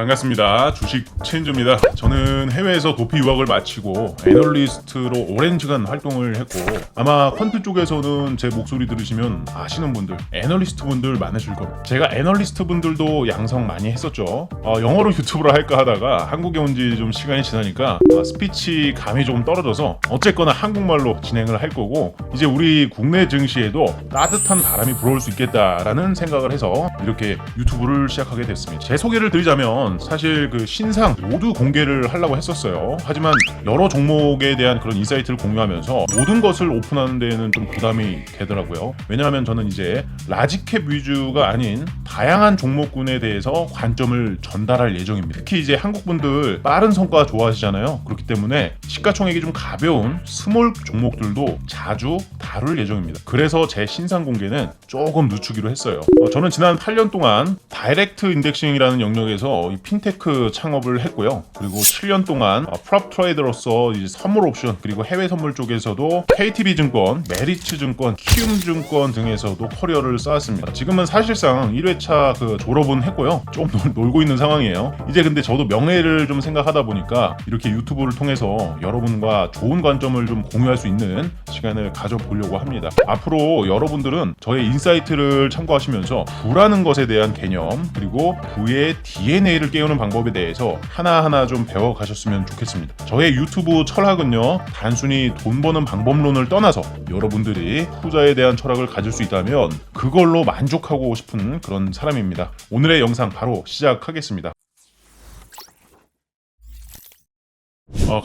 반갑습니다. 주식 체인저입니다. 저는 해외에서 도피 유학을 마치고 애널리스트로 오랜 시간 활동을 했고, 아마 퀀트 쪽에서는 제 목소리 들으시면 아시는 분들, 애널리스트 분들 많으실 겁니다. 제가 애널리스트 분들도 양성 많이 했었죠. 영어로 유튜브를 할까 하다가 한국에 온 지 좀 시간이 지나니까 스피치 감이 조금 떨어져서 어쨌거나 한국말로 진행을 할 거고, 이제 우리 국내 증시에도 따뜻한 바람이 불어올 수 있겠다라는 생각을 해서 이렇게 유튜브를 시작하게 됐습니다. 제 소개를 드리자면 사실 그 신상 모두 공개를 하려고 했었어요. 하지만 여러 종목에 대한 그런 인사이트를 공유하면서 모든 것을 오픈하는 데에는 좀 부담이 되더라고요. 왜냐하면 저는 이제 라지캡 위주가 아닌 다양한 종목군에 대해서 관점을 전달할 예정입니다. 특히 이제 한국 분들 빠른 성과 좋아하시잖아요. 그렇기 때문에 시가총액이 좀 가벼운 스몰 종목들도 자주 다룰 예정입니다. 그래서 제 신상 공개는 조금 늦추기로 했어요. 저는 지난 8년 동안 다이렉트 인덱싱이라는 영역에서 이 핀테크 창업을 했고요. 그리고 7년 동안 프롭 트레이더로서 이제 선물 옵션 그리고 해외 선물 쪽에서도 KTB 증권, 메리츠 증권, 키움 증권 등에서도 커리어를 쌓았습니다. 지금은 사실상 1회차 그 졸업은 했고요. 좀 놀고 있는 상황이에요. 이제 근데 저도 명예를 좀 생각하다 보니까 이렇게 유튜브를 통해서 여러분과 좋은 관점을 좀 공유할 수 있는 시간을 가져보려고 합니다. 앞으로 여러분들은 저의 인사이트를 참고하시면서 부라는 것에 대한 개념 그리고 부의 DNA를 깨우는 방법에 대해서 하나하나 좀 배워가셨으면 좋겠습니다. 저의 유튜브 철학은요, 단순히 돈 버는 방법론을 떠나서 여러분들이 투자에 대한 철학을 가질 수 있다면 그걸로 만족하고 싶은 그런 사람입니다. 오늘의 영상 바로 시작하겠습니다.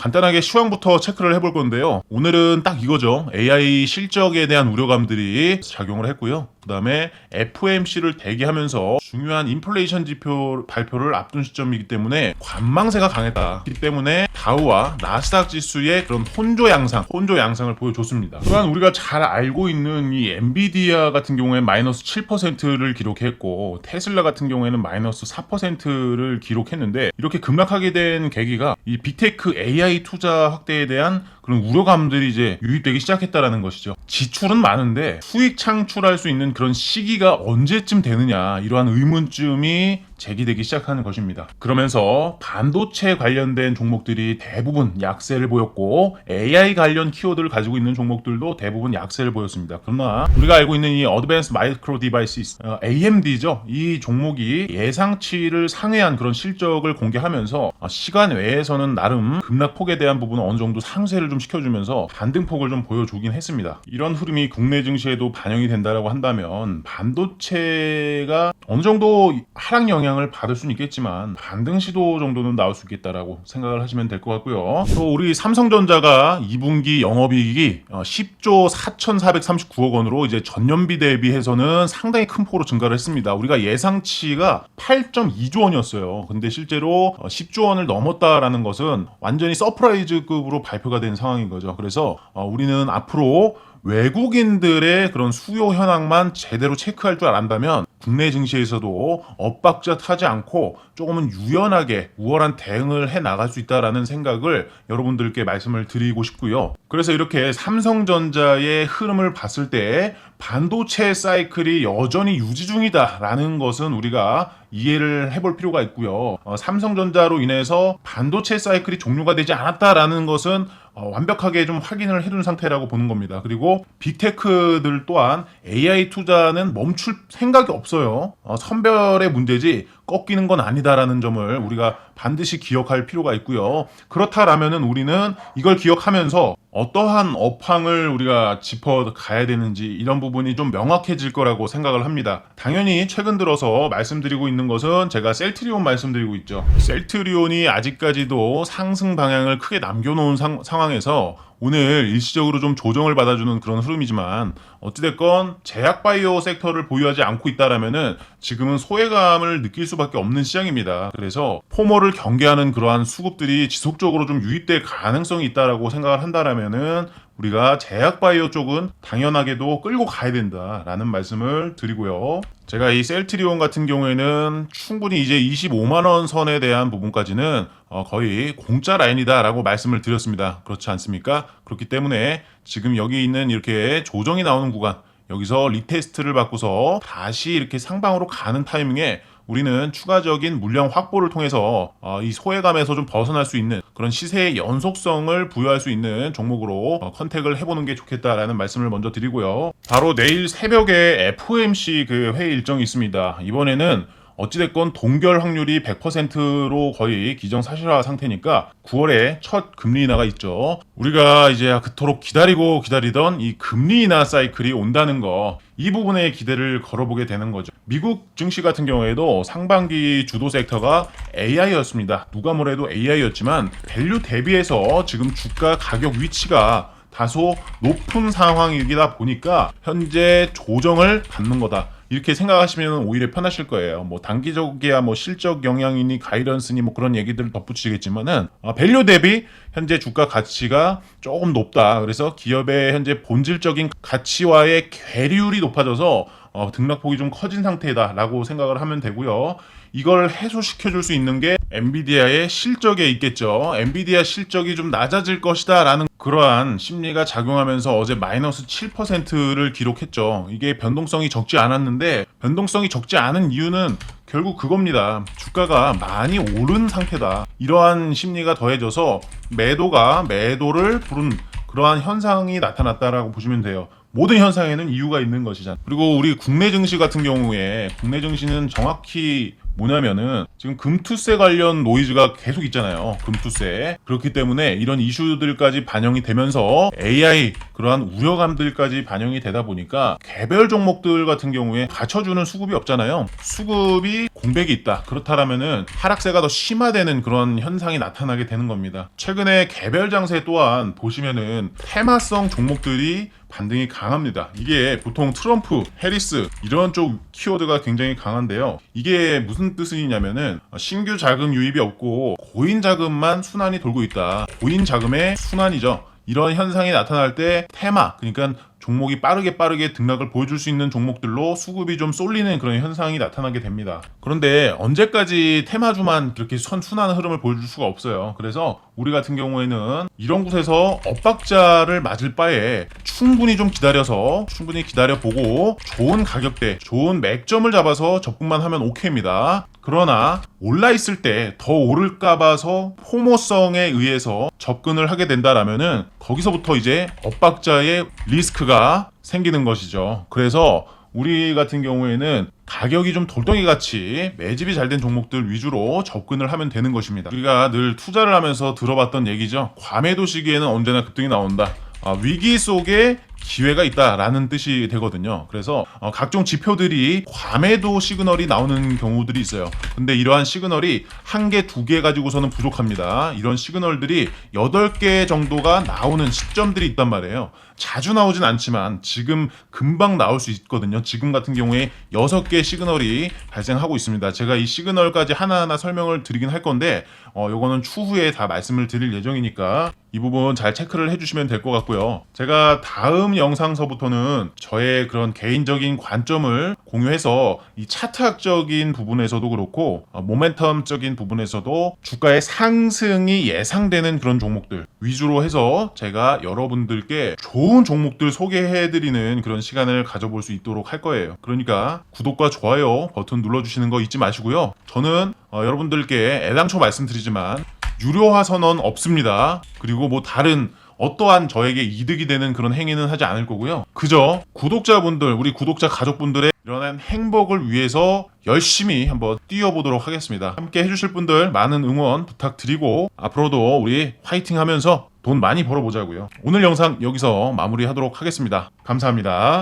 간단하게 시황부터 체크를 해볼 건데요. 오늘은 딱 이거죠. AI 실적에 대한 우려감들이 작용을 했고요. 그 다음에 FOMC를 대기하면서 중요한 인플레이션 지표 발표를 앞둔 시점이기 때문에 관망세가 강했다. 그렇기 때문에 다우와 나스닥 지수의 그런 혼조 양상을 보여줬습니다. 또한 우리가 잘 알고 있는 이 엔비디아 같은 경우에 마이너스 7%를 기록했고, 테슬라 같은 경우에는 마이너스 4%를 기록했는데, 이렇게 급락하게 된 계기가 이 빅테크 AI 투자 확대에 대한 그런 우려감들이 이제 유입되기 시작했다라는 것이죠. 지출은 많은데 수익 창출할 수 있는 그런 시기가 언제쯤 되느냐, 이러한 의문점이 제기되기 시작하는 것입니다. 그러면서 반도체 관련된 종목들이 대부분 약세를 보였고, AI 관련 키워드를 가지고 있는 종목들도 대부분 약세를 보였습니다. 그러나 우리가 알고 있는 이 Advanced Micro Devices, AMD죠. 이 종목이 예상치를 상회한 그런 실적을 공개하면서 시간 외에서는 나름 급락폭에 대한 부분은 어느 정도 상쇄를 좀 시켜주면서 반등폭을 좀 보여주긴 했습니다. 이런 흐름이 국내 증시에도 반영이 된다라고 한다면 반도체가 어느 정도 하락 영향을 받을 수는 있겠지만 반등 시도 정도는 나올 수 있겠다라고 생각을 하시면 될 것 같고요. 또 우리 삼성전자가 2분기 영업이익이 10조 4,439억 원으로 이제 전년비 대비해서는 상당히 큰 폭으로 증가를 했습니다. 우리가 예상치가 8.2조 원이었어요. 근데 실제로 10조 원을 넘었다라는 것은 완전히 서프라이즈급으로 발표가 된 상황인 거죠. 그래서 우리는 앞으로 외국인들의 그런 수요 현황만 제대로 체크할 줄 안다면 국내 증시에서도 엇박자 타지 않고 조금은 유연하게 우월한 대응을 해 나갈 수 있다라는 생각을 여러분들께 말씀을 드리고 싶고요. 그래서 이렇게 삼성전자의 흐름을 봤을 때 반도체 사이클이 여전히 유지 중이다라는 것은 우리가 이해를 해볼 필요가 있고요. 삼성전자로 인해서 반도체 사이클이 종료가 되지 않았다라는 것은 완벽하게 좀 확인을 해둔 상태라고 보는 겁니다. 그리고 빅테크들 또한 AI 투자는 멈출 생각이 없어요. 선별의 문제지 꺾이는 건 아니다라는 점을 우리가 반드시 기억할 필요가 있고요. 그렇다라면은 우리는 이걸 기억하면서 어떠한 업황을 우리가 짚어 가야 되는지 이런 부분이 좀 명확해질 거라고 생각을 합니다. 당연히 최근 들어서 말씀드리고 있는 것은 제가 셀트리온 말씀드리고 있죠. 셀트리온이 아직까지도 상승 방향을 크게 남겨놓은 상황에서 오늘 일시적으로 좀 조정을 받아주는 그런 흐름이지만 어찌됐건 제약바이오 섹터를 보유하지 않고 있다라면은 지금은 소외감을 느낄 수밖에 없는 시장입니다. 그래서 포모를 경계하는 그러한 수급들이 지속적으로 좀 유입될 가능성이 있다라고 생각을 한다라면은 우리가 제약바이오 쪽은 당연하게도 끌고 가야 된다라는 말씀을 드리고요. 제가 이 셀트리온 같은 경우에는 충분히 이제 25만 원 선에 대한 부분까지는 거의 공짜 라인이다라고 말씀을 드렸습니다. 그렇지 않습니까? 그렇기 때문에 지금 여기 있는 이렇게 조정이 나오는 구간, 여기서 리테스트를 받고서 다시 이렇게 상방으로 가는 타이밍에 우리는 추가적인 물량 확보를 통해서 이 소외감에서 좀 벗어날 수 있는 그런 시세의 연속성을 부여할 수 있는 종목으로 컨택을 해보는 게 좋겠다라는 말씀을 먼저 드리고요. 바로 내일 새벽에 FOMC 그 회의 일정이 있습니다. 이번에는 어찌됐건 동결 확률이 100%로 거의 기정사실화 상태니까 9월에 첫 금리 인하가 있죠. 우리가 이제 그토록 기다리던 이 금리 인하 사이클이 온다는 거, 이 부분에 기대를 걸어보게 되는 거죠. 미국 증시 같은 경우에도 상반기 주도 섹터가 AI였습니다. 누가 뭐래도 AI였지만 밸류 대비해서 지금 주가 가격 위치가 다소 높은 상황이다 보니까 현재 조정을 받는 거다, 이렇게 생각하시면 오히려 편하실 거예요. 뭐 단기적이야 뭐 실적 영향이니 가이던스니 뭐 그런 얘기들을 덧붙이겠지만은 밸류 대비 현재 주가 가치가 조금 높다. 그래서 기업의 현재 본질적인 가치와의 괴리율이 높아져서 등락폭이 좀 커진 상태다라고 생각을 하면 되고요. 이걸 해소시켜 줄 수 있는 게 엔비디아의 실적에 있겠죠. 엔비디아 실적이 좀 낮아질 것이다 라는 그러한 심리가 작용하면서 어제 마이너스 7%를 기록했죠. 이게 변동성이 적지 않았는데, 변동성이 적지 않은 이유는 결국 그겁니다. 주가가 많이 오른 상태다. 이러한 심리가 더해져서 매도를 부른 그러한 현상이 나타났다라고 보시면 돼요. 모든 현상에는 이유가 있는 것이잖아요. 그리고 우리 국내 증시 같은 경우에, 국내 증시는 정확히 뭐냐면은 지금 금투세 관련 노이즈가 계속 있잖아요. 금투세. 그렇기 때문에 이런 이슈들까지 반영이 되면서 AI 그러한 우려감들까지 반영이 되다 보니까 개별 종목들 같은 경우에 받쳐주는 수급이 없잖아요. 수급이 공백이 있다. 그렇다면은 하락세가 더 심화되는 그런 현상이 나타나게 되는 겁니다. 최근에 개별 장세 또한 보시면은 테마성 종목들이 반등이 강합니다. 이게 보통 트럼프, 해리스 이런 쪽 키워드가 굉장히 강한데요. 이게 무슨 뜻이냐면은 신규 자금 유입이 없고 고인 자금만 순환이 돌고 있다. 고인 자금의 순환이죠. 이런 현상이 나타날 때 테마, 그러니까 종목이 빠르게 등락을 보여줄 수 있는 종목들로 수급이 좀 쏠리는 그런 현상이 나타나게 됩니다. 그런데 언제까지 테마주만 그렇게 순환 흐름을 보여줄 수가 없어요. 그래서 우리 같은 경우에는 이런 곳에서 엇박자를 맞을 바에 충분히 기다려보고 좋은 가격대, 좋은 맥점을 잡아서 접근만 하면 오케이입니다. 그러나 올라있을 때 더 오를까 봐서 포모성에 의해서 접근을 하게 된다라면은 거기서부터 이제 엇박자의 리스크가 생기는 것이죠. 그래서 우리 같은 경우에는 가격이 좀 돌덩이같이 매집이 잘 된 종목들 위주로 접근을 하면 되는 것입니다. 우리가 늘 투자를 하면서 들어봤던 얘기죠. 과매도 시기에는 언제나 급등이 나온다. 위기 속에 기회가 있다라는 뜻이 되거든요. 그래서 각종 지표들이 과매도 시그널이 나오는 경우들이 있어요. 근데 이러한 시그널이 1개, 2개 가지고서는 부족합니다. 이런 시그널들이 8개 정도가 나오는 시점들이 있단 말이에요. 자주 나오진 않지만 지금 금방 나올 수 있거든요. 지금 같은 경우에 6개 시그널이 발생하고 있습니다. 제가 이 시그널까지 하나하나 설명을 드리긴 할 건데 요거는 추후에 다 말씀을 드릴 예정이니까 이 부분 잘 체크를 해주시면 될 것 같고요. 제가 다음 영상서부터는 저의 그런 개인적인 관점을 공유해서 이 차트학적인 부분에서도 그렇고 모멘텀적인 부분에서도 주가의 상승이 예상되는 그런 종목들 위주로 해서 제가 여러분들께 좋은 종목들 소개해드리는 그런 시간을 가져볼 수 있도록 할 거예요. 그러니까 구독과 좋아요 버튼 눌러주시는 거 잊지 마시고요. 저는 여러분들께 애당초 말씀드리지만 유료화 선언 없습니다. 그리고 뭐 다른 어떠한 저에게 이득이 되는 그런 행위는 하지 않을 거고요. 그저 구독자분들, 우리 구독자 가족분들의 이런 행복을 위해서 열심히 한번 뛰어보도록 하겠습니다. 함께 해주실 분들 많은 응원 부탁드리고 앞으로도 우리 화이팅 하면서 돈 많이 벌어보자고요. 오늘 영상 여기서 마무리하도록 하겠습니다. 감사합니다.